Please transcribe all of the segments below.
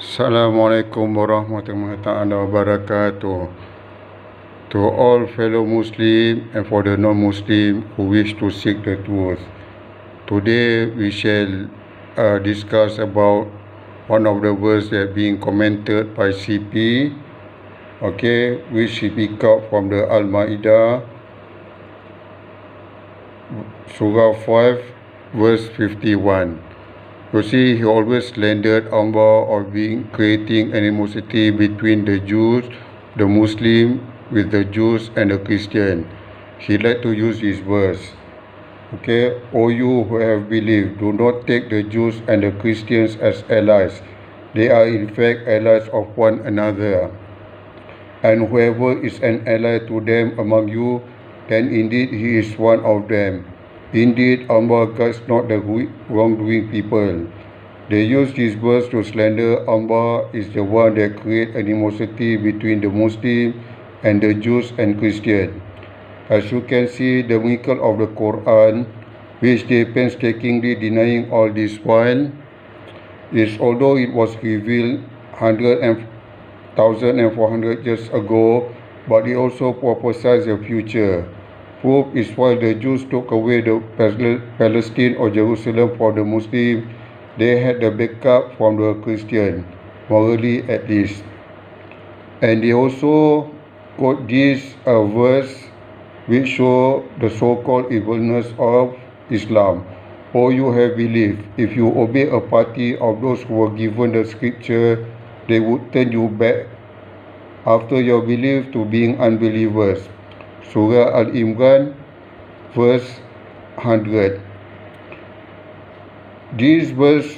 Assalamualaikum warahmatullahi taala wabarakatuh. To all fellow Muslim and for the non-Muslim who wish to seek the truth. Today we shall discuss about one of the verses that being commented by CP, which he picked up from the Al-Ma'idah, Surah 5, verse 51. You see, he always slandered Allah of being creating animosity between the Jews, the Muslim, with the Jews and the Christian. He liked to use this verse. O you who have believed, do not take the Jews and the Christians as allies. They are in fact allies of one another. And whoever is an ally to them among you, then indeed he is one of them. Indeed, Allah guides not the wrongdoing people. They use this verse to slander Allah is the one that creates animosity between the Muslim and the Jews and Christians. As you can see, the miracle of the Quran, which they painstakingly denying all this while, is although it was revealed 1,400 years ago, but it also prophesies the future. Proof is while the Jews took away the Palestine or Jerusalem for the Muslims, they had the backup from the Christian, morally at least. And they also quote this verse which show the so-called evilness of Islam. O you have believed, if you obey a party of those who were given the scripture, they would turn you back after your belief to being unbelievers. Surah Al-Imran, verse 100. This verse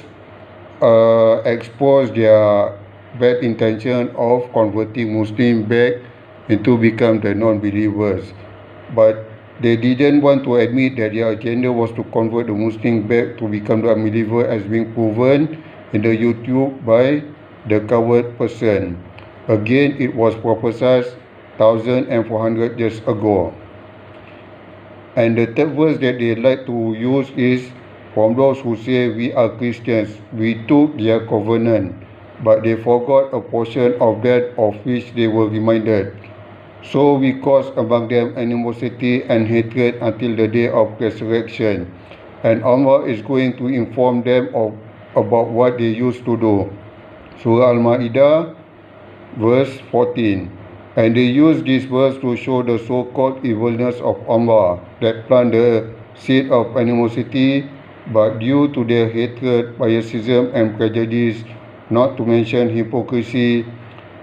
expose their bad intention of converting Muslims back into become the non-believers. But they didn't want to admit that their agenda was to convert the Muslims back to become the unbeliever, as being proven in the YouTube by the coward person. Again, it was prophesied 1,400 years ago. And the third verse that they like to use is from those who say we are Christians, we took their covenant, but they forgot a portion of that of which they were reminded. So we caused among them animosity and hatred until the day of resurrection. And Allah is going to inform them about what they used to do. Surah Al-Ma'idah, verse 14. And they use this verse to show the so-called evilness of Allah that plant the seed of animosity, but due to their hatred, biasism and prejudice, not to mention hypocrisy,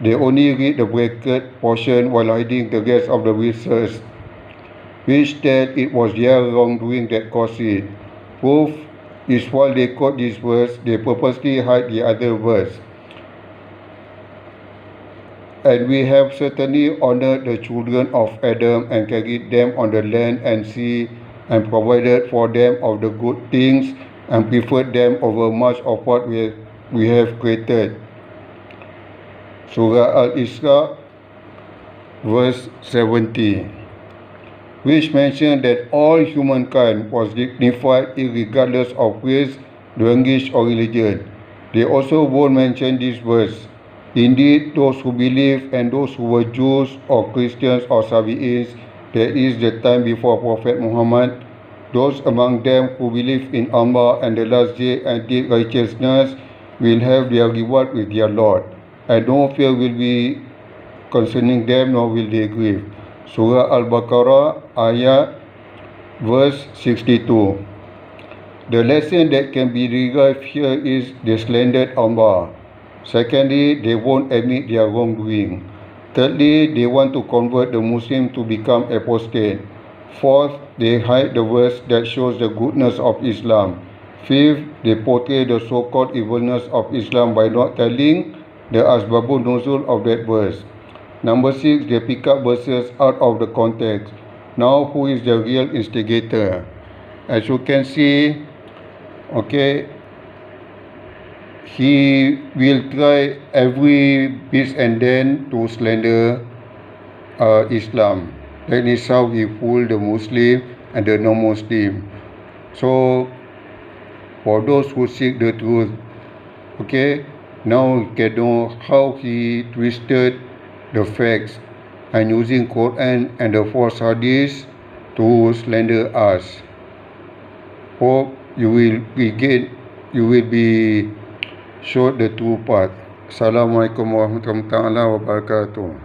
they only read the bracket portion while hiding the rest of the verses, which said it was their wrongdoing that caused it. Proof is while they quote this verse, they purposely hide the other verse. And we have certainly honored the children of Adam and carried them on the land and sea and provided for them of the good things and preferred them over much of what we have created. Surah Al-Isra, verse 70, which mentioned that all humankind was dignified regardless of race, language or religion. They also won't mention this verse. Indeed, those who believe and those who were Jews or Christians or Sabi'ins, there is the time before Prophet Muhammad, those among them who believe in Allah and the last day and did righteousness will have their reward with their Lord, and no fear will be concerning them, nor will they grieve. Surah Al-Baqarah, ayat, verse 62. The lesson that can be derived here is they slandered Allah. Secondly, they won't admit their wrongdoing. Thirdly, they want to convert the Muslim to become apostate. Fourth, they hide the verse that shows the goodness of Islam. Fifth, they portray the so-called evilness of Islam by not telling the asbabun nuzul of that verse. Number 6, they pick up verses out of the context. Now, who is the real instigator? As you can see, he will try every bit and then to slander Islam. That is how he fooled the Muslim and the non-Muslim. So, for those who seek the truth, Now you can know how he twisted the facts and using Quran and the false hadith to slander us. Hope you will be showed the true path. Assalamualaikum warahmatullahi wabarakatuh.